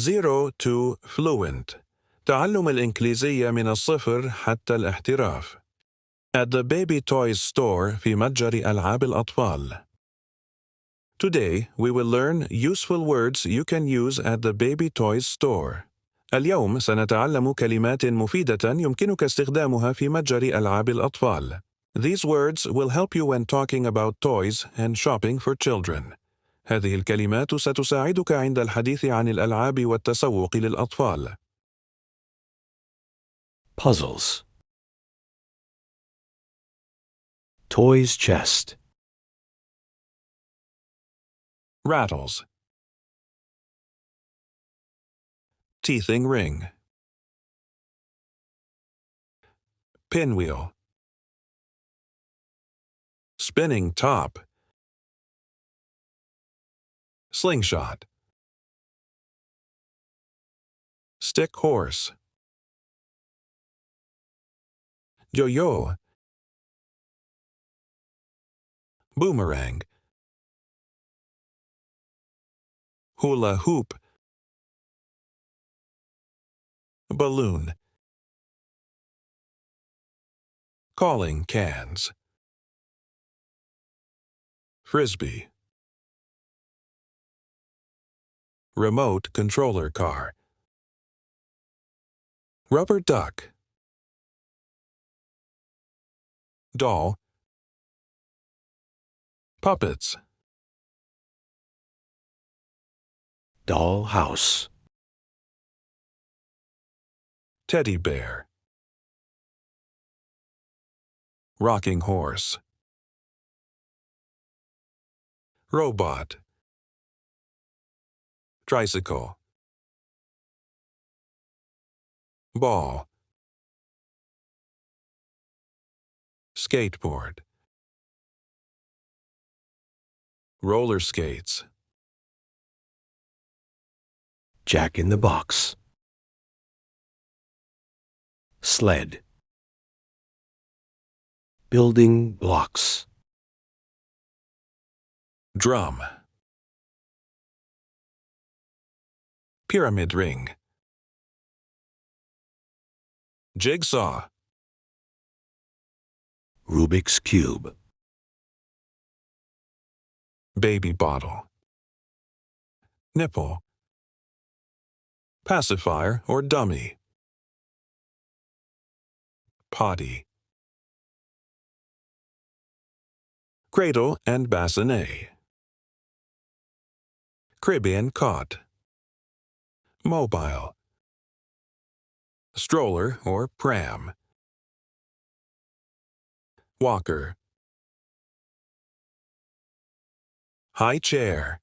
0 to fluent. تعلم الإنجليزية من الصفر حتى الاحتراف. At the baby toys store في متجر ألعاب الأطفال. Today, we will learn useful words you can use at the baby toys store. اليوم سنتعلم كلمات مفيدة يمكنك استخدامها في متجر ألعاب الأطفال. These words will help you when talking about toys and shopping for children. هذه الكلمات ستساعدك عند الحديث عن الألعاب والتسوق للأطفال. Puzzles. Toys chest. Rattles. Teething ring. Pinwheel. Spinning top. Slingshot. Stick horse. Yo-yo. Boomerang. Hula hoop. Balloon. Calling cans. Frisbee. Remote controller car. Rubber duck. Doll. Puppets. Doll house. Teddy bear. Rocking horse. Robot. Tricycle. Ball. Skateboard. Roller skates. Jack in the box. Sled. Building blocks. Drum. Pyramid ring. Jigsaw. Rubik's cube. Baby bottle. Nipple. Pacifier or dummy. Potty. Cradle and bassinet. Crib and cot. Mobile. Stroller or pram. Walker. High chair.